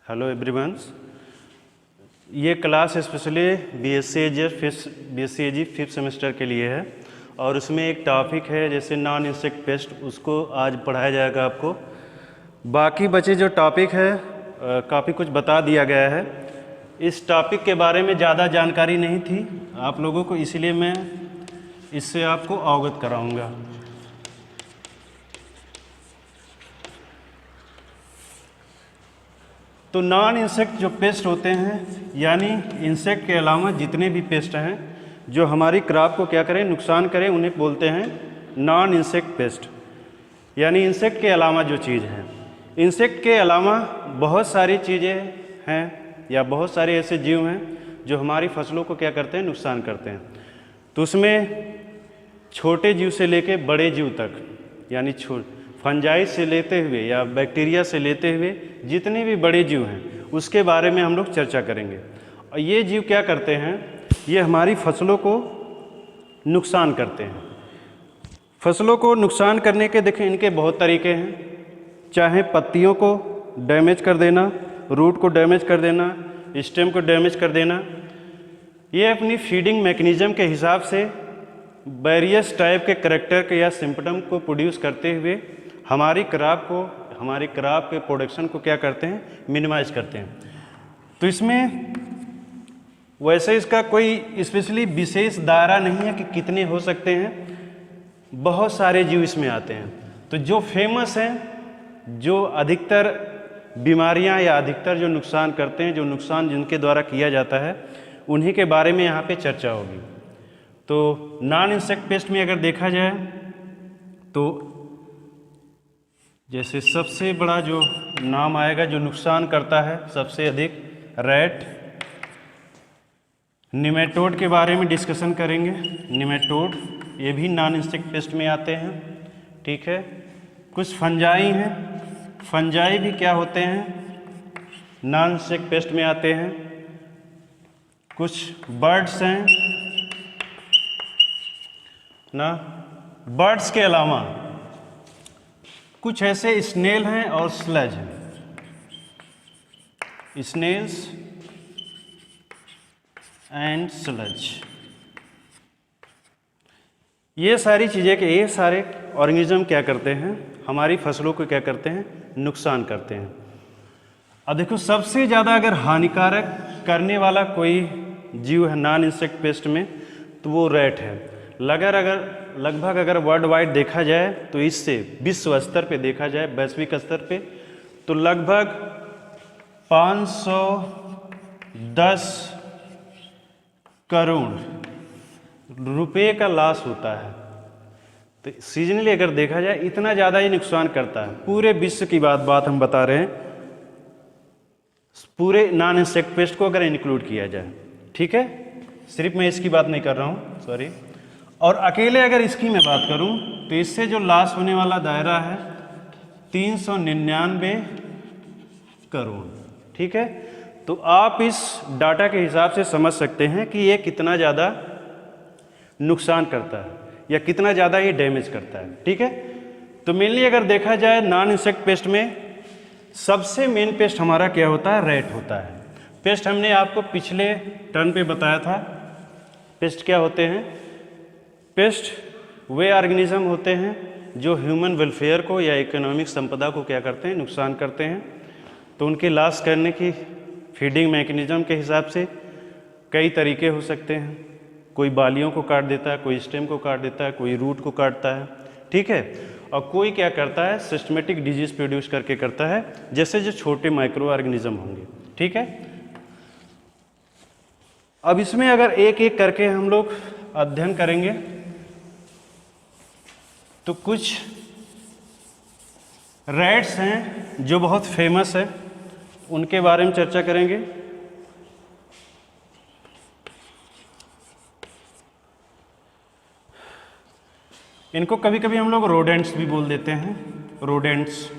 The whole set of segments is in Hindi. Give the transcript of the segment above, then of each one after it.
Hello everyone. ये class specially BSc fifth semester के लिए है और उसमें एक टॉपिक है जैसे नॉन इंसेक्ट पेस्ट, उसको आज पढ़ाया जाएगा आपको। बाकी बचे जो टॉपिक है काफ़ी कुछ बता दिया गया है। इस टॉपिक के बारे में ज़्यादा जानकारी नहीं थी आप लोगों को, इसलिए मैं इससे आपको अवगत कराऊंगा। तो नॉन इंसेक्ट जो पेस्ट होते हैं, यानी इंसेक्ट के अलावा जितने भी पेस्ट हैं जो हमारी क्रॉप को क्या करें, नुकसान करें, उन्हें बोलते हैं नॉन इंसेक्ट पेस्ट। यानी इंसेक्ट के अलावा जो चीज़ है, इंसेक्ट के अलावा बहुत सारी चीज़ें हैं या बहुत सारे ऐसे जीव हैं जो हमारी फसलों को क्या करते हैं, नुकसान करते हैं। तो उसमें छोटे जीव से लेके बड़े जीव तक, यानी फंजाई से लेते हुए या बैक्टीरिया से लेते हुए जितने भी बड़े जीव हैं उसके बारे में हम लोग चर्चा करेंगे। और ये जीव क्या करते हैं, ये हमारी फसलों को नुकसान करते हैं। फसलों को नुकसान करने के देखें इनके बहुत तरीके हैं, चाहे पत्तियों को डैमेज कर देना, रूट को डैमेज कर देना, स्टेम को डैमेज कर देना। ये अपनी फीडिंग मैकेनिज्म के हिसाब से वेरियस टाइप के करैक्टर के या सिम्पटम को प्रोड्यूस करते हुए हमारी क्रॉप के प्रोडक्शन को क्या करते हैं, मिनिमाइज करते हैं। तो इसमें वैसे इसका कोई स्पेशली विशेष दायरा नहीं है कि कितने हो सकते हैं, बहुत सारे जीव इसमें आते हैं। तो जो फेमस हैं, जो अधिकतर बीमारियां या अधिकतर जो नुकसान करते हैं, जो नुकसान जिनके द्वारा किया जाता है, उन्हीं के बारे में यहाँ पे चर्चा होगी। तो नॉन इंसेक्ट पेस्ट में अगर देखा जाए तो जैसे सबसे बड़ा जो नाम आएगा जो नुकसान करता है सबसे अधिक, रैट। निमेटोड के बारे में डिस्कशन करेंगे। निमेटोड ये भी नॉन इंसेक्ट पेस्ट में आते हैं, ठीक है। कुछ फंजाई हैं, फंजाई भी क्या होते हैं, नॉन इंसेक्ट पेस्ट में आते हैं। कुछ बर्ड्स हैं ना, बर्ड्स के अलावा कुछ ऐसे स्नेल हैं और स्लज हैं, स्नेल्स एंड स्लज। ये सारी चीज़ें के ये सारे ऑर्गेनिज्म क्या करते हैं, हमारी फसलों को क्या करते हैं, नुकसान करते हैं। अब देखो सबसे ज़्यादा अगर हानिकारक करने वाला कोई जीव है नॉन इंसेक्ट पेस्ट में तो वो रैट है। लगभग अगर वर्ल्ड वाइड देखा जाए तो इससे विश्व स्तर पे देखा जाए, वैश्विक स्तर पे, तो लगभग 510 करोड़ रुपए का लॉस होता है। तो सीजनली अगर देखा जाए इतना ज़्यादा ही नुकसान करता है। पूरे विश्व की बात हम बता रहे हैं, पूरे नॉन इंसेक्ट पेस्ट को अगर इंक्लूड किया जाए, ठीक है। सिर्फ मैं इसकी बात नहीं कर रहा हूँ, सॉरी। और अकेले अगर इसकी मैं बात करूं तो इससे जो लॉस होने वाला दायरा है 399 करोड़, ठीक है। तो आप इस डाटा के हिसाब से समझ सकते हैं कि ये कितना ज़्यादा नुकसान करता है या कितना ज़्यादा ये डैमेज करता है, ठीक है। तो मेनली अगर देखा जाए नॉन इंसेक्ट पेस्ट में सबसे मेन पेस्ट हमारा क्या होता है, रैट होता है। पेस्ट हमने आपको पिछले टर्न पे बताया था। पेस्ट क्या होते हैं, पेस्ट वे ऑर्गेनिज्म होते हैं जो ह्यूमन वेलफेयर को या इकोनॉमिक संपदा को क्या करते हैं, नुकसान करते हैं। तो उनके लॉस करने की फीडिंग मैकेनिज्म के हिसाब से कई तरीके हो सकते हैं। कोई बालियों को काट देता है, कोई स्टेम को काट देता है, कोई रूट को काटता है, ठीक है। और कोई क्या करता है, सिस्टमेटिक डिजीज प्रोड्यूस करके करता है, जैसे जो छोटे माइक्रो ऑर्गेनिज्म होंगे, ठीक है। अब इसमें अगर एक एक करके हम लोग अध्ययन करेंगे तो कुछ रैट्स हैं जो बहुत फेमस है, उनके बारे में चर्चा करेंगे। इनको कभी कभी हम लोग रोडेंट्स भी बोल देते हैं, रोडेंट्स।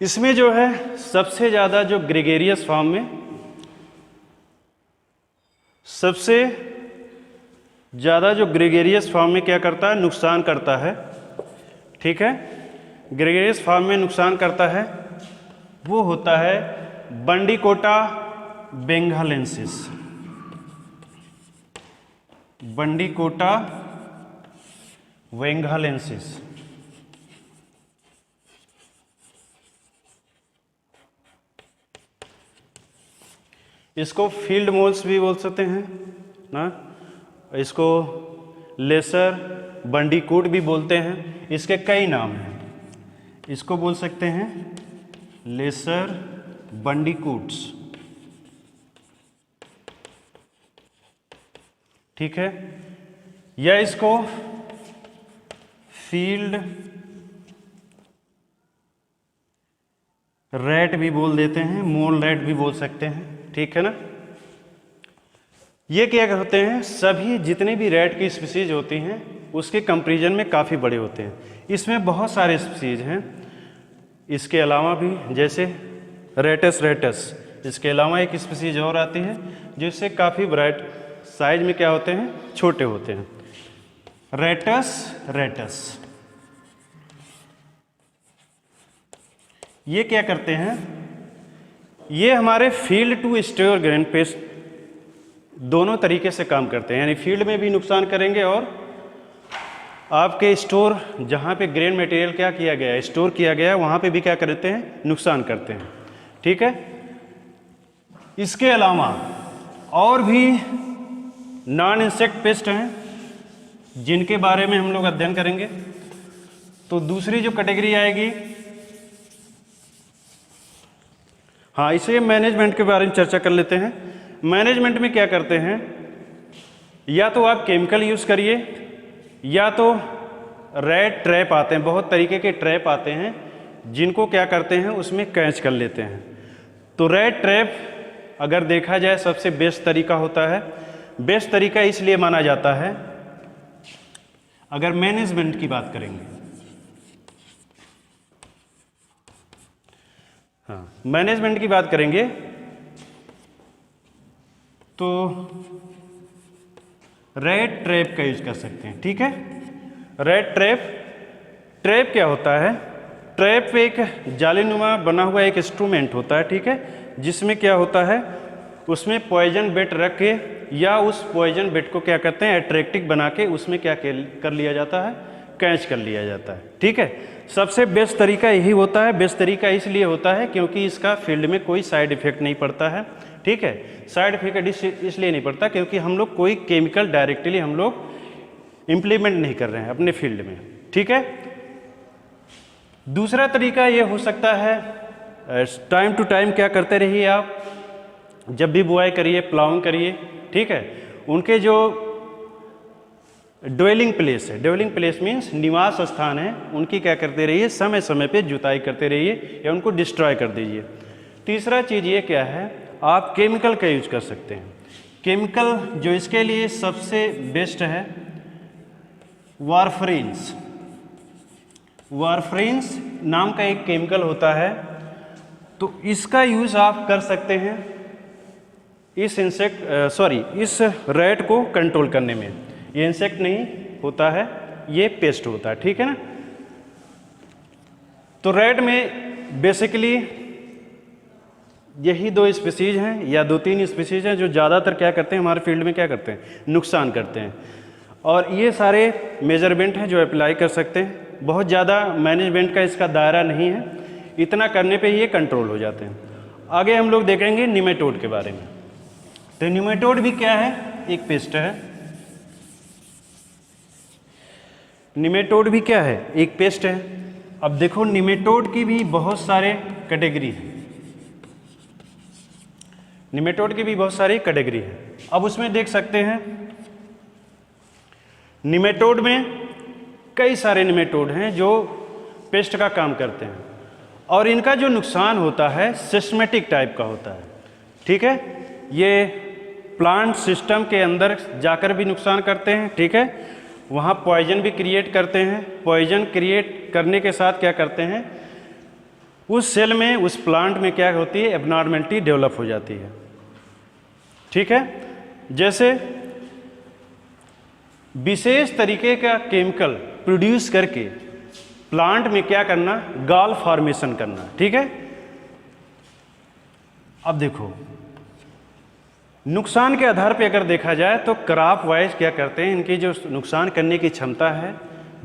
इसमें जो है सबसे ज़्यादा जो ग्रेगेरियस फॉर्म में सबसे ज़्यादा जो ग्रेगेरियस फॉर्म में क्या करता है, नुकसान करता है, ठीक है। ग्रेगेरियस फॉर्म में नुकसान करता है वो होता है बंडीकोटा बेंगालेंसिस। बंडीकोटा बेंगालेंसिस। इसको फील्ड मोल्स भी बोल सकते हैं ना, इसको लेसर बंडीकूट भी बोलते हैं, इसके कई नाम हैं। इसको बोल सकते हैं लेसर बंडीकूट्स, ठीक है, या इसको फील्ड रैट भी बोल देते हैं, मोल रैट भी बोल सकते हैं, ठीक है ना। ये क्या होते हैं, सभी जितने भी रैट की स्पीसीज होती हैं उसके कंपैरिजन में काफ़ी बड़े होते हैं। इसमें बहुत सारे स्पीसीज हैं, इसके अलावा भी, जैसे रेटस रेटस, इसके अलावा एक स्पीसीज और आती है जिससे काफ़ी ब्राइट साइज में क्या होते हैं, छोटे होते हैं, रेटस रेटस। ये क्या करते हैं, ये हमारे field to store grain pest दोनों तरीके से काम करते हैं, यानी फील्ड में भी नुकसान करेंगे और आपके स्टोर जहाँ पे ग्रेन मटेरियल क्या किया गया है, स्टोर किया गया है, वहाँ पे भी क्या करते हैं, नुकसान करते हैं, ठीक है। इसके अलावा और भी नॉन इंसेक्ट पेस्ट हैं जिनके बारे में हम लोग अध्ययन करेंगे। तो दूसरी जो कैटेगरी आएगी, हाँ, इसे मैनेजमेंट के बारे में चर्चा कर लेते हैं। मैनेजमेंट में क्या करते हैं, या तो आप केमिकल यूज़ करिए, या तो रैट ट्रैप आते हैं, बहुत तरीके के ट्रैप आते हैं जिनको क्या करते हैं, उसमें कैच कर लेते हैं। तो रैट ट्रैप अगर देखा जाए सबसे बेस्ट तरीका होता है, बेस्ट तरीका इसलिए माना जाता है, अगर मैनेजमेंट की बात करेंगे, हाँ, मैनेजमेंट की बात करेंगे तो रैट ट्रैप का यूज कर सकते हैं, ठीक है। रैट ट्रैप, ट्रैप क्या होता है, ट्रैप एक जालीनुमा बना हुआ एक इंस्ट्रूमेंट होता है, ठीक है, जिसमें क्या होता है, उसमें पॉइजन बेट रख के या उस पॉइजन बेट को क्या करते हैं, अट्रैक्टिव बना के उसमें क्या कर लिया जाता है, कैच कर लिया जाता है, ठीक है। सबसे बेस्ट तरीका यही होता है। बेस्ट तरीका इसलिए होता है क्योंकि इसका फील्ड में कोई साइड इफेक्ट नहीं पड़ता है, ठीक है। साइड इफेक्ट इसलिए नहीं पड़ता क्योंकि हम लोग कोई केमिकल डायरेक्टली हम लोग इम्प्लीमेंट नहीं कर रहे हैं अपने फील्ड में, ठीक है। दूसरा तरीका ये हो सकता है, टाइम टू टाइम क्या करते रहिए आप, जब भी बुआई करिए, प्लाउइंग करिए, ठीक है, उनके जो ड्वेलिंग प्लेस है, ड्वेलिंग प्लेस मीन्स निवास स्थान है, उनकी क्या करते रहिए, समय समय पे जुताई करते रहिए या उनको डिस्ट्रॉय कर दीजिए। तीसरा चीज़ ये क्या है, आप केमिकल का यूज कर सकते हैं। केमिकल जो इसके लिए सबसे बेस्ट है, वारफरीन्स। वारफरीन्स नाम का एक केमिकल होता है, तो इसका यूज आप कर सकते हैं इस इस रैट को कंट्रोल करने में। ये इंसेक्ट नहीं होता है, ये पेस्ट होता है, ठीक है ना। तो रैट में बेसिकली यही दो स्पीसीज हैं या दो तीन स्पीसीज हैं जो ज़्यादातर क्या करते हैं, हमारे फील्ड में क्या करते हैं, नुकसान करते हैं। और ये सारे मेजरमेंट हैं जो अप्लाई कर सकते हैं। बहुत ज़्यादा मैनेजमेंट का इसका दायरा नहीं है, इतना करने पे ये कंट्रोल हो जाते हैं। आगे हम लोग देखेंगे निमेटोड के बारे में। तो निमेटोड भी क्या है, एक पेस्ट है। निमेटोड भी क्या है, एक पेस्ट है। अब देखो निमेटोड की भी बहुत सारे कैटेगरी हैं, निमेटोड की भी बहुत सारी कैटेगरी है। अब उसमें देख सकते हैं निमेटोड में कई सारे निमेटोड हैं जो पेस्ट का काम करते हैं, और इनका जो नुकसान होता है सिस्टमेटिक टाइप का होता है, ठीक है। ये प्लांट सिस्टम के अंदर जाकर भी नुकसान करते हैं, ठीक है, वहाँ पॉइजन भी क्रिएट करते हैं। पॉइजन क्रिएट करने के साथ क्या करते हैं, उस सेल में, उस प्लांट में क्या होती है, एबनॉर्मलिटी डेवलप हो जाती है, ठीक है। जैसे विशेष तरीके का केमिकल प्रोड्यूस करके प्लांट में क्या करना, गाल फॉर्मेशन करना। ठीक है, अब देखो नुकसान के आधार पे अगर देखा जाए तो क्रॉप वाइज क्या करते हैं, इनकी जो नुकसान करने की क्षमता है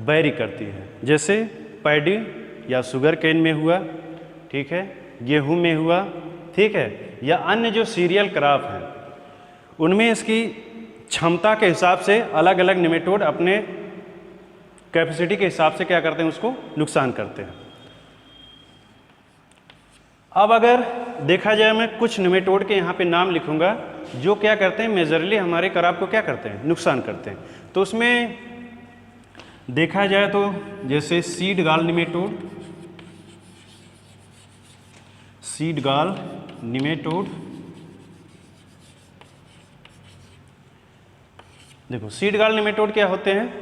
वैरी करती है। जैसे पैडी या शुगर केन में हुआ, ठीक है, गेहूं में हुआ, ठीक है, या अन्य जो सीरियल क्रॉप हैं उनमें इसकी क्षमता के हिसाब से अलग अलग निमेटोड अपने कैपेसिटी के हिसाब से क्या करते हैं, उसको नुकसान करते हैं। अब अगर देखा जाए, मैं कुछ निमेटोड के यहाँ पे नाम लिखूंगा जो क्या करते हैं, मेजरली हमारे क्रॉप को क्या करते हैं, नुकसान करते हैं। तो उसमें देखा जाए तो जैसे सीड गाल निमेटोड, सीड गाल निमेटोड, देखो सीड गाल निमेटोड क्या होते हैं,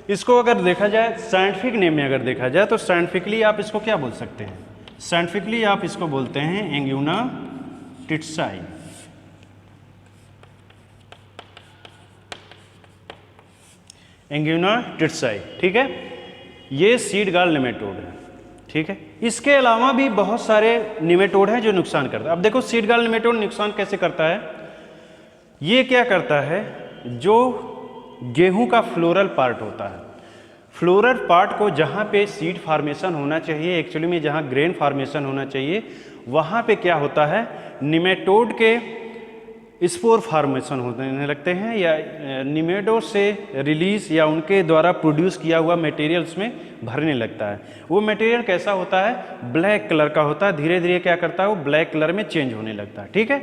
इसको अगर देखा जाए साइंटिफिक नेम में अगर देखा जाए तो साइंटिफिकली आप इसको क्या बोल सकते हैं, साइंटिफिकली आप इसको बोलते हैं एंग्यूना टिट्साई। एंग्यूना टिट्साई, ठीक है, ये सीड गाल निमेटोड है। ठीक है, इसके अलावा भी बहुत सारे निमेटोड हैं जो नुकसान करता है। अब देखो सीड गाल निमेटोड नुकसान कैसे करता है, ये क्या करता है, जो गेहूं का फ्लोरल पार्ट होता है, फ्लोरल पार्ट को जहाँ पे सीड फार्मेशन होना चाहिए, एक्चुअली में जहाँ ग्रेन फार्मेशन होना चाहिए, वहाँ पे क्या होता है, निमेटोड के स्पोर फार्मेशन होने लगते हैं, या निमेटोड से रिलीज या उनके द्वारा प्रोड्यूस किया हुआ मटेरियल उसमें भरने लगता है। वो मटेरियल कैसा होता है, ब्लैक कलर का होता है, धीरे धीरे क्या करता है, वो ब्लैक कलर में चेंज होने लगता है। ठीक है,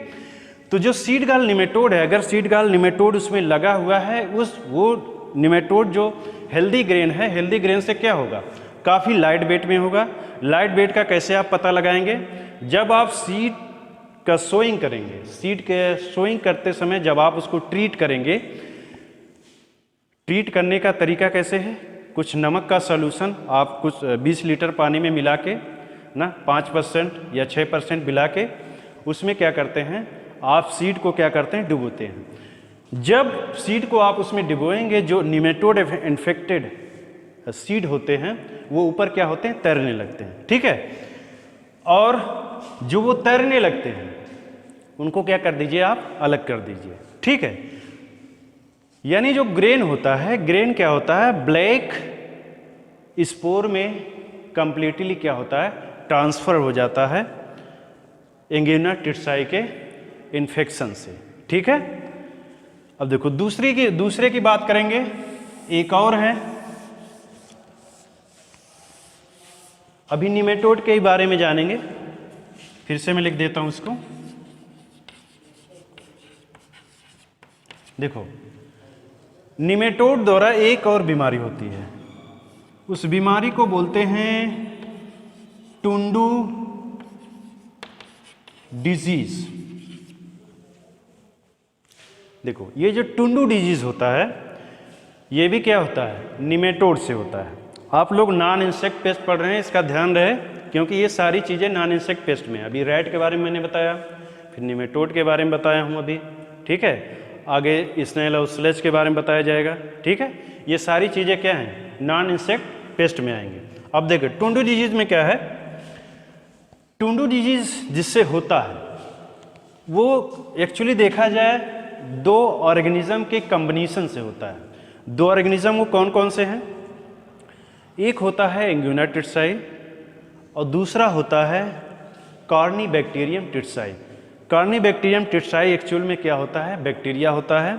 तो जो सीड गाल निमेटोड है, अगर सीड गाल निमेटोड उसमें लगा हुआ है, वो निमेटोड जो हेल्दी ग्रेन है, हेल्दी ग्रेन से क्या होगा, काफ़ी लाइट वेट में होगा। लाइट वेट का कैसे आप पता लगाएंगे, जब आप सीड का सोइंग करेंगे, सीड के सोइंग करते समय जब आप उसको ट्रीट करेंगे, ट्रीट करने का तरीका कैसे है, कुछ नमक का सॉल्यूशन आप कुछ 20 लीटर पानी में मिला के ना 5% या 6% मिला के उसमें क्या करते हैं, आप सीड को क्या करते हैं, डुबोते हैं। जब सीड को आप उसमें डुबोएंगे, जो निमेटोड इन्फेक्टेड सीड होते हैं वो ऊपर क्या होते हैं, तैरने लगते हैं। ठीक है, और जो वो तैरने लगते हैं उनको क्या कर दीजिए, आप अलग कर दीजिए। ठीक है, यानी जो ग्रेन होता है, ग्रेन क्या होता है, ब्लैक स्पोर में कंप्लीटली क्या होता है, ट्रांसफर हो जाता है एंग्यूना टिट्साई के इन्फेक्शन से। ठीक है, अब देखो दूसरे की बात करेंगे, एक और है, अभी निमेटोड के बारे में जानेंगे, फिर से मैं लिख देता हूं इसको। देखो निमेटोड द्वारा एक और बीमारी होती है, उस बीमारी को बोलते हैं टुंडू डिजीज। देखो ये जो टुंडू डिजीज होता है, ये भी क्या होता है, निमेटोड से होता है। आप लोग नॉन इंसेक्ट पेस्ट पढ़ रहे हैं, इसका ध्यान रहे, क्योंकि ये सारी चीज़ें नॉन इंसेक्ट पेस्ट में है। अभी रैट के बारे में मैंने बताया, फिर निमेटोड के बारे में बताया हूँ अभी। ठीक है, आगे स्नेल और स्लेज के बारे में बताया जाएगा। ठीक है, ये सारी चीज़ें क्या हैं, नॉन इंसेक्ट पेस्ट में आएंगे। अब देखिए टुंडू डिजीज में क्या है, टुंडू डिजीज जिससे होता है वो एक्चुअली देखा जाए दो ऑर्गेनिज्म के कॉम्बिनेशन से होता है। दो ऑर्गेनिज्म वो कौन कौन से हैं, एक होता है एंग्यूना टिट्साई और दूसरा होता है कॉर्नीबैक्टीरियम टिट्साई। कॉर्नीबैक्टीरियम टिट्साई एक्चुअल में क्या होता है, बैक्टीरिया होता है,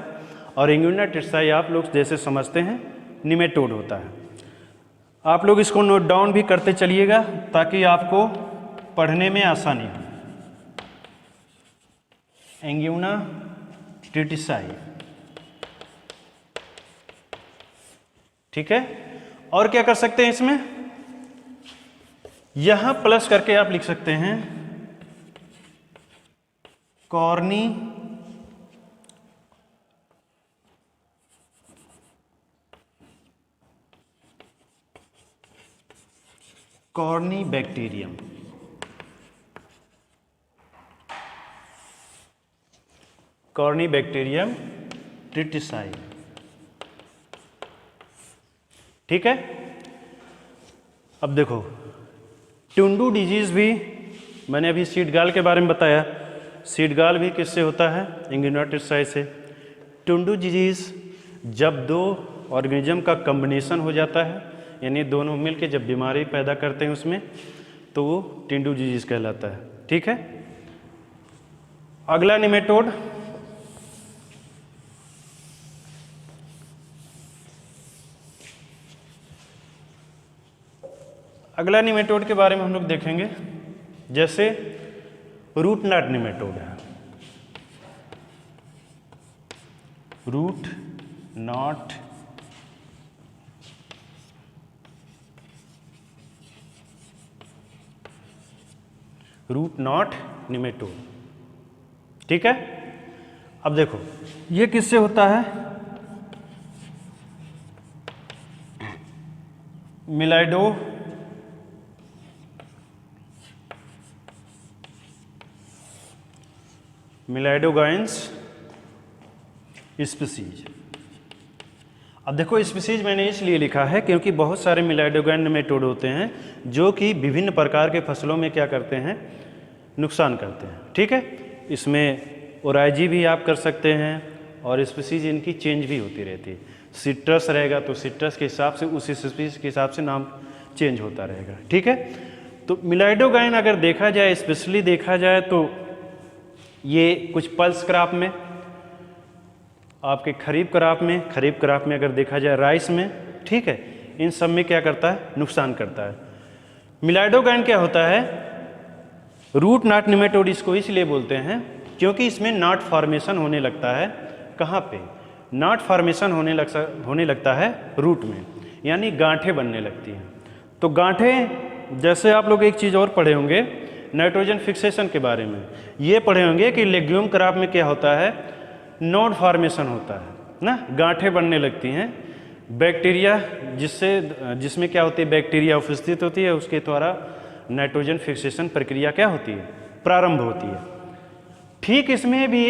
और एंग्यूना टिट्साई आप लोग जैसे समझते हैं निमेटोड होता है। आप लोग इसको नोट डाउन भी करते चलिएगा ताकि आपको पढ़ने में आसानी हो। एंग्यूना टिट्साई, ठीक है, और क्या कर सकते हैं इसमें, यहां प्लस करके आप लिख सकते हैं कॉर्नीबैक्टीरियम। कॉर्नीबैक्टीरियम टिट्साई, ठीक है। अब देखो, टुंडू डिजीज़ भी मैंने अभी सीड गाल के बारे में बताया। सीड गाल भी किससे होता है? इंग्विनोट्रिसाइड से। टुंडू डिजीज़ जब दो ऑर्गेनिज्म का कम्बिनेशन हो जाता है, यानी दोनों मिलकर जब बीमारी पैदा करते हैं उसमें, तो वो टुंडू डिजीज़ कहलाता है। ठीक है। अगला निमेटोड, अगला निमेटोड के बारे में हम लोग देखेंगे। जैसे रूट नॉट निमेटोड है, रूट नॉट निमेटोड। ठीक है। अब देखो, ये किससे होता है? मिलाइडोगाइंस स्पीसीज। अब देखो, स्पीसीज मैंने इसलिए लिखा है क्योंकि बहुत सारे मिलाइडोगाइन निमेटोड होते हैं जो कि विभिन्न प्रकार के फसलों में क्या करते हैं? नुकसान करते हैं। ठीक है। इसमें ओराइजी भी आप कर सकते हैं और स्पीसीज इनकी चेंज भी होती रहती है। सिट्रस रहेगा तो सिट्रस के हिसाब से उस स्पीसीज के हिसाब से नाम चेंज होता रहेगा। ठीक है। तो मिलाइडोगाइन अगर देखा जाए, स्पेशली देखा जाए तो ये कुछ पल्स क्रॉप में, आपके खरीफ क्रॉप में अगर देखा जाए, राइस में, ठीक है, इन सब में क्या करता है? नुकसान करता है। मिलाइडोगाइन क्या होता है? रूट नॉट निमेटोड इसको इसलिए बोलते हैं क्योंकि इसमें नॉट फॉर्मेशन होने लगता है। कहाँ पे? नॉट फॉर्मेशन होने लगता है रूट में, यानी गांठें बनने लगती हैं। तो गांठें, जैसे आप लोग एक चीज़ और पढ़े होंगे नाइट्रोजन फिक्सेशन के बारे में, ये पढ़े होंगे कि लेग्यूम क्रॉप में क्या होता है? नोड फॉर्मेशन होता है ना, गांठें बनने लगती हैं। बैक्टीरिया जिसमें क्या होती है? बैक्टीरिया उपस्थित होती है, उसके द्वारा नाइट्रोजन फिक्सेशन प्रक्रिया क्या होती है? प्रारंभ होती है। ठीक इसमें भी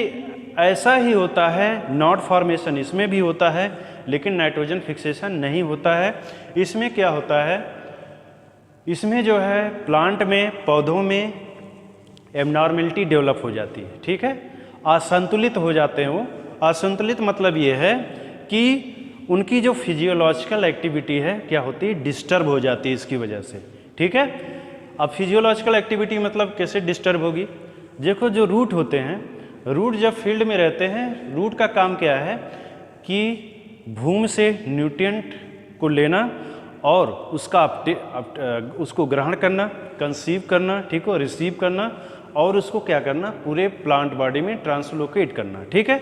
ऐसा ही होता है, नोड फॉर्मेशन इसमें भी होता है, लेकिन नाइट्रोजन फिक्सेशन नहीं होता है। इसमें क्या होता है? इसमें जो है प्लांट में, पौधों में एबनॉर्मेलिटी डेवलप हो जाती है। ठीक है। असंतुलित हो जाते हैं वो। असंतुलित मतलब ये है कि उनकी जो फिजियोलॉजिकल एक्टिविटी है क्या होती है? डिस्टर्ब हो जाती है इसकी वजह से। ठीक है। अब फिजियोलॉजिकल एक्टिविटी मतलब कैसे डिस्टर्ब होगी? देखो, जो रूट होते हैं, रूट जब फील्ड में रहते हैं, रूट का काम क्या है कि भूमि से न्यूट्रिएंट को लेना और उसको ग्रहण करना, कंसीव करना, ठीक हो, रिसीव करना, और उसको क्या करना? पूरे प्लांट बॉडी में ट्रांसलोकेट करना। ठीक है।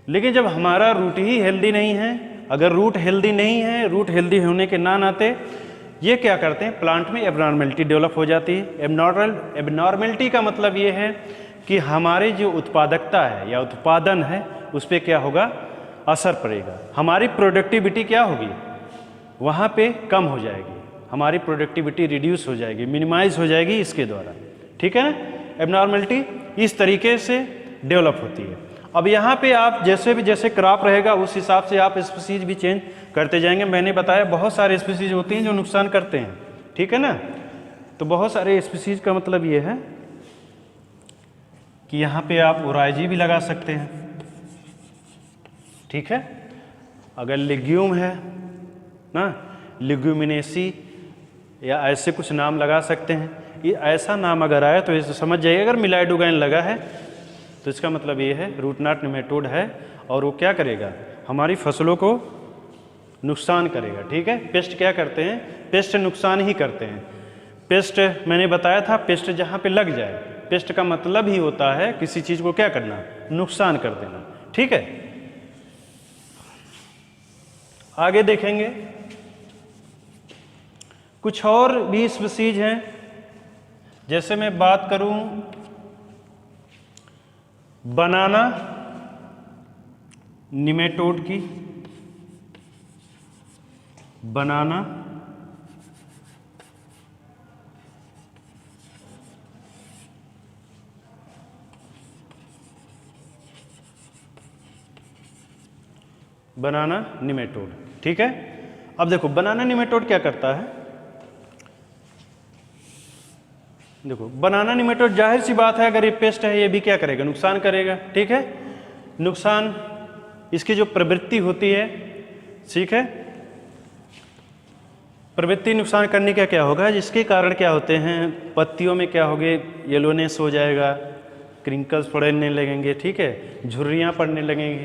लेकिन जब हमारा रूट ही हेल्दी नहीं है, अगर रूट हेल्दी नहीं है, रूट हेल्दी होने के ना नाते ये क्या करते हैं? प्लांट में एबनॉर्मेलिटी डेवलप हो जाती है। एबनॉर्मेलिटी का मतलब ये है कि हमारी जो उत्पादकता है या उत्पादन है उस पर क्या होगा? असर पड़ेगा। हमारी प्रोडक्टिविटी क्या होगी? वहाँ पे कम हो जाएगी, हमारी प्रोडक्टिविटी रिड्यूस हो जाएगी, मिनिमाइज हो जाएगी इसके द्वारा। ठीक है ना। एबनॉर्मेलिटी इस तरीके से डेवलप होती है। अब यहाँ पे आप जैसे क्रॉप रहेगा उस हिसाब से आप स्पीसीज भी चेंज करते जाएंगे। मैंने बताया बहुत सारे स्पीसीज होती हैं जो नुकसान करते हैं। ठीक है ना। तो बहुत सारे स्पीसीज का मतलब ये है कि यहाँ पे आप ओराइजी भी लगा सकते हैं। ठीक है। अगर लेग्यूम है ना, लिग्यूमिनेसी या ऐसे कुछ नाम लगा सकते हैं। ये ऐसा नाम अगर आए तो इसे समझ जाइए, अगर मिलाइडोगाइन लगा है तो इसका मतलब ये है रूट नॉट निमेटोड है और वो क्या करेगा? हमारी फसलों को नुकसान करेगा। ठीक है। पेस्ट क्या करते हैं? पेस्ट नुकसान ही करते हैं। पेस्ट मैंने बताया था, पेस्ट जहाँ पे लग जाए, पेस्ट का मतलब ही होता है किसी चीज़ को क्या करना? नुकसान कर देना। ठीक है। आगे देखेंगे कुछ और भी स्पीसीज हैं। जैसे मैं बात करूं बनाना निमेटोड की, बनाना निमेटोड। ठीक है। अब देखो, बनाना निमेटोड क्या करता है? देखो बनाना निमेटोड, जाहिर सी बात है अगर ये पेस्ट है ये भी क्या करेगा, नुकसान करेगा, ठीक है। नुकसान, इसकी जो प्रवृत्ति होती है, ठीक है, प्रवृत्ति नुकसान करने का क्या होगा, जिसके कारण क्या होते हैं, पत्तियों में क्या होगे, येलोनेस हो जाएगा, क्रिंकल्स पड़ने लगेंगे, ठीक है, झुर्रियाँ पड़ने लगेंगी,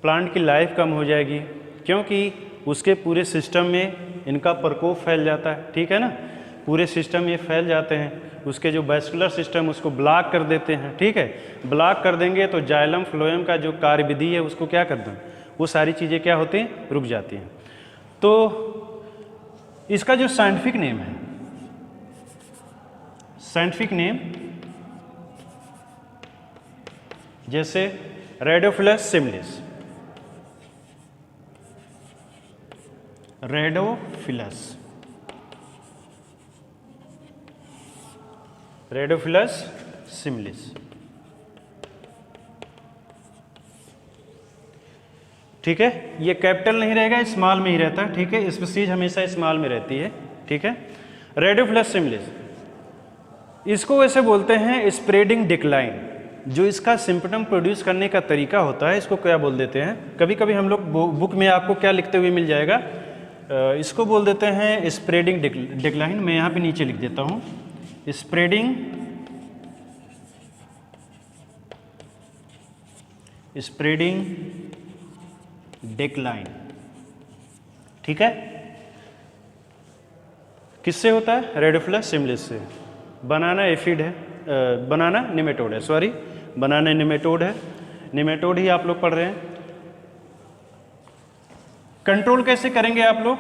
प्लांट की लाइफ कम हो जाएगी, क्योंकि उसके पूरे सिस्टम में इनका प्रकोप फैल जाता है, ठीक है ना, पूरे सिस्टम में फैल जाते हैं, उसके जो वैस्कुलर सिस्टम उसको ब्लॉक कर देते हैं, ठीक है। ब्लॉक कर देंगे तो जाइलम फ्लोएम का जो कार्यविधि है उसको क्या कर दें, वो सारी चीज़ें क्या होती हैं, रुक जाती हैं। तो इसका जो साइंटिफिक नेम है, साइंटिफिक नेम जैसे रेडोफिलस सिमिलिस, रेडोफिलस, रेडोफिलस सिमिलिस, ठीक है। ये कैपिटल नहीं रहेगा, स्मॉल में ही रहता है, ठीक है, स्पीसीज हमेशा स्मॉल में रहती है, ठीक है। रेडोफिलस सिमिलिस, इसको वैसे बोलते हैं स्प्रेडिंग डिक्लाइन। जो इसका सिम्पटम प्रोड्यूस करने का तरीका होता है इसको क्या बोल देते हैं, कभी कभी हम लोग बुक में आपको क्या लिखते हुए मिल जाएगा, इसको बोल देते हैं स्प्रेडिंग डिक्लाइन। मैं यहाँ पे नीचे लिख देता हूँ, स्प्रेडिंग डिक्लाइन, ठीक है। किससे होता है, रेडोफिलस सिमिलिस से। बनाना एफिड है, बनाना निमेटोड है, सॉरी बनाना निमेटोड है, निमेटोड ही आप लोग पढ़ रहे हैं। कंट्रोल कैसे करेंगे आप लोग,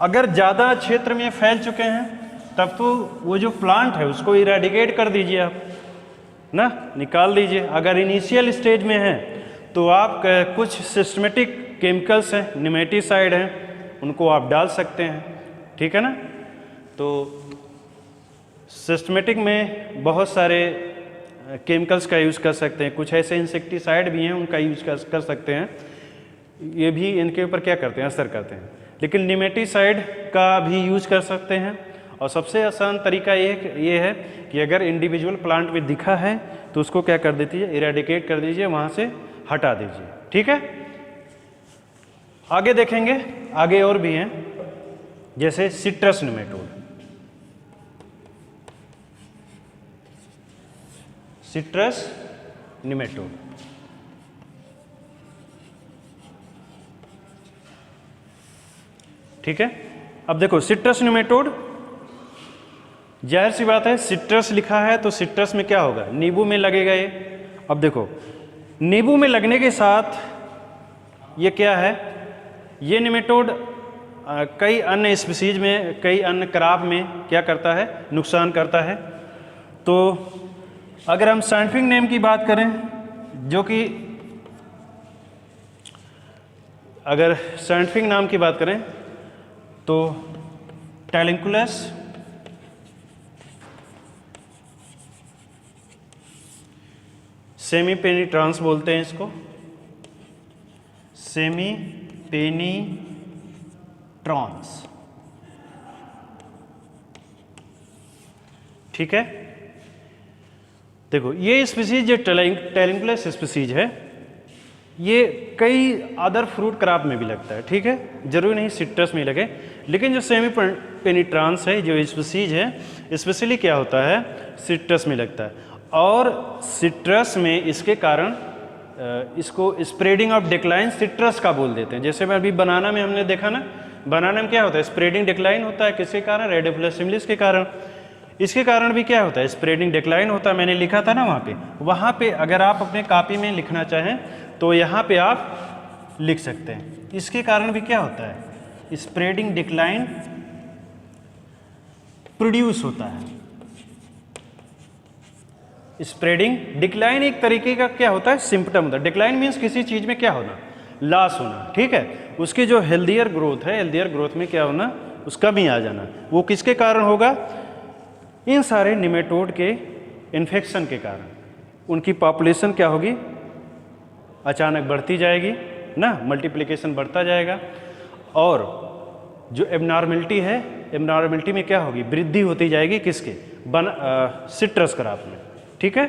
अगर ज़्यादा क्षेत्र में फैल चुके हैं तब तो वो जो प्लांट है उसको इरेडिकेट कर दीजिए आप ना, निकाल दीजिए। अगर इनिशियल स्टेज में है तो आप कुछ सिस्टमेटिक केमिकल्स हैं, निमेटिसाइड हैं, उनको आप डाल सकते हैं, ठीक है ना। तो सिस्टमेटिक में बहुत सारे केमिकल्स का यूज़ कर सकते हैं, कुछ ऐसे इंसेक्टिसाइड भी हैं उनका यूज कर सकते हैं, ये भी इनके ऊपर क्या करते हैं, असर करते हैं। लेकिन निमेटिसाइड का भी यूज कर सकते हैं, और सबसे आसान तरीका ये है कि अगर इंडिविजुअल प्लांट में दिखा है तो उसको क्या कर दीजिए, इरेडिकेट कर दीजिए, वहाँ से हटा दीजिए, ठीक है। आगे देखेंगे, आगे और भी हैं, जैसे सिट्रस निमेटोड, सिट्रस निमेटोड, ठीक है। अब देखो सिट्रस निमेटोड, जाहिर सी बात है सिट्रस लिखा है तो सिट्रस में क्या होगा, नींबू में लगेगा ये। अब देखो नींबू में लगने के साथ ये क्या है, ये निमेटोड कई अन्य स्पीसीज में, कई अन्य क्रॉप में क्या करता है, नुकसान करता है। तो अगर हम साइंटिफिक नेम की बात करें, जो कि अगर साइंटिफिक नाम की बात करें तो टैलिंकुलस सेमी पेनिट्रांस बोलते हैं इसको, सेमी पेनिट्रांस, ठीक है। देखो ये स्पीसीज जो टैलिंकुलस स्पीसीज है ये कई अदर फ्रूट क्रॉप में भी लगता है, ठीक है, जरूरी नहीं सिट्रस में लगे। लेकिन जो सेमी पेनिट्रांस है जो स्पीसीज है, स्पेशली क्या होता है, सिट्रस में लगता है, और सिट्रस में इसके कारण इसको स्प्रेडिंग ऑफ डिक्लाइन सिट्रस का बोल देते हैं। जैसे मैं अभी बनाना में हमने देखा ना, बनाना में क्या होता है, स्प्रेडिंग डिक्लाइन होता है, किसके कारण, रेडोफिलस सिमिलिस के कारण। इसके कारण भी क्या होता है, स्प्रेडिंग डिक्लाइन होता है, मैंने लिखा था ना वहाँ पे अगर आप अपने कॉपी में लिखना चाहें तो यहाँ पे आप लिख सकते हैं। इसके कारण भी क्या होता है, स्प्रेडिंग डिक्लाइन प्रोड्यूस होता है। स्प्रेडिंग डिक्लाइन एक तरीके का क्या होता है, सिम्पटम होता है। डिक्लाइन मीन्स किसी चीज़ में क्या होना, लॉस होना, ठीक है, उसकी जो हेल्दियर ग्रोथ है, हेल्दियर ग्रोथ में क्या होना, उसका भी आ जाना। वो किसके कारण होगा, इन सारे निमेटोड के इन्फेक्शन के कारण उनकी पॉपुलेशन क्या होगी, अचानक बढ़ती जाएगी ना, मल्टीप्लिकेशन बढ़ता जाएगा, और जो एबनॉर्मलिटी है, एबनॉर्मलिटी में क्या होगी, वृद्धि होती जाएगी, किसके, सिट्रस क्रॉप में। ठीक है,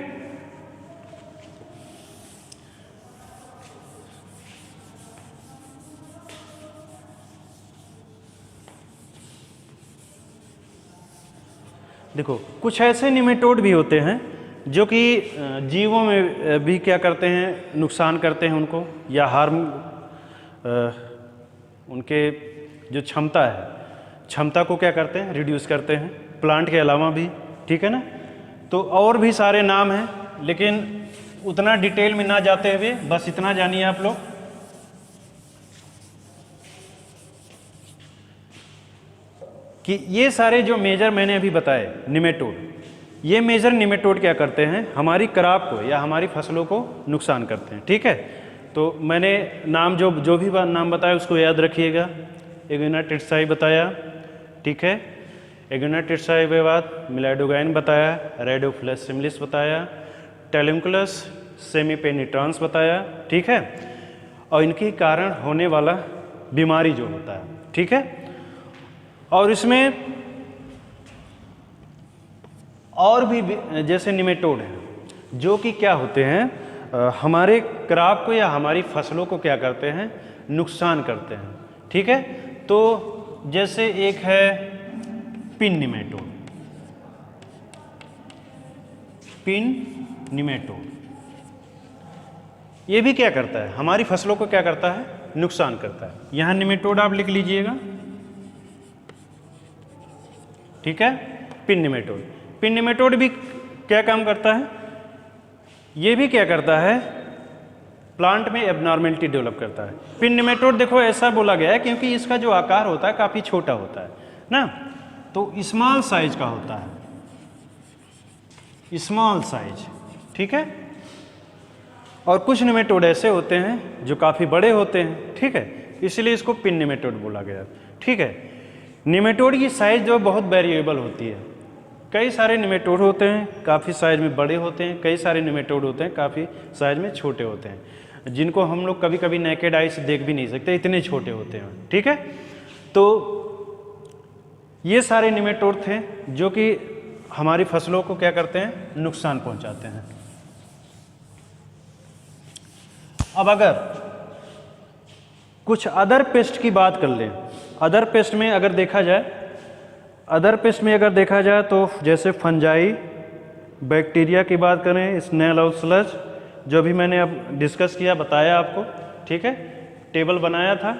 देखो कुछ ऐसे निमेटोड भी होते हैं जो कि जीवों में भी क्या करते हैं, नुकसान करते हैं उनको, या हार्म उनके जो क्षमता को क्या करते हैं, रिड्यूस करते हैं, प्लांट के अलावा भी। ठीक है ना, तो और भी सारे नाम हैं, लेकिन उतना डिटेल में ना जाते हुए बस इतना जानिए आप लोग कि ये सारे जो मेजर मैंने अभी बताए निमेटोड, ये मेजर निमेटोड क्या करते हैं, हमारी क्रॉप को या हमारी फसलों को नुकसान करते हैं। ठीक है, तो मैंने नाम जो भी नाम बताया उसको याद रखिएगा। एगुइना टिटसाई बताया, ठीक है, एगुइना टिटसाई के बाद मिलाइडोगाइन बताया, रेडोफ्लस सिमिलिस बताया, टेलिमुकुलस सेमीपेनिट्रांस बताया। ठीक है, और इनके कारण होने वाला बीमारी जो होता है। ठीक है, और इसमें और भी जैसे निमेटोड हैं जो कि क्या होते हैं, हमारे क्रॉप को या हमारी फसलों को क्या करते हैं, नुकसान करते हैं। ठीक है, तो जैसे एक है पिन निमेटोड, ये भी क्या करता है, हमारी फसलों को क्या करता है, नुकसान करता है। यहां निमेटोड आप लिख लीजिएगा। ठीक है, पिन निमेटोड भी क्या काम करता है, ये भी क्या करता है, प्लांट में एबनॉर्मेलिटी डेवलप करता है। पिन निमेटोड देखो ऐसा बोला गया है क्योंकि इसका जो आकार होता है काफ़ी छोटा होता है ना, तो स्मॉल साइज का होता है, स्मॉल साइज। ठीक है, और कुछ निमेटोड ऐसे होते हैं जो काफ़ी बड़े होते हैं। ठीक है, इसलिए इसको पिन निमेटोड बोला गया। ठीक है, निमेटोड की साइज जो बहुत वेरिएबल होती है, कई सारे निमेटोड होते हैं काफ़ी साइज में बड़े होते हैं, कई सारे निमेटोड होते हैं काफ़ी साइज में छोटे होते हैं, जिनको हम लोग कभी कभी नेकेड आई से देख भी नहीं सकते, इतने छोटे होते हैं। ठीक है, तो ये सारे निमेटोड थे जो कि हमारी फसलों को क्या करते हैं, नुकसान पहुंचाते हैं। अब अगर कुछ अदर पेस्ट की बात कर लें, अदर पेस्ट में अगर देखा जाए तो जैसे फंजाई, बैक्टीरिया की बात करें, स्नेल और स्लज, जो भी मैंने अब डिस्कस किया, बताया आपको। ठीक है, टेबल बनाया था।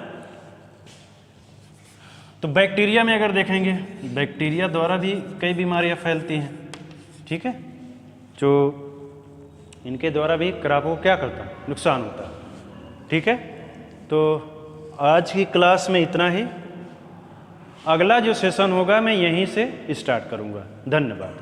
तो बैक्टीरिया में अगर देखेंगे, बैक्टीरिया द्वारा भी कई बीमारियां फैलती हैं। ठीक है, जो इनके द्वारा भी क्रॉपों को क्या करता है, नुकसान होता है। ठीक है, तो आज की क्लास में इतना ही। अगला जो सेशन होगा मैं यहीं से स्टार्ट करूंगा। धन्यवाद।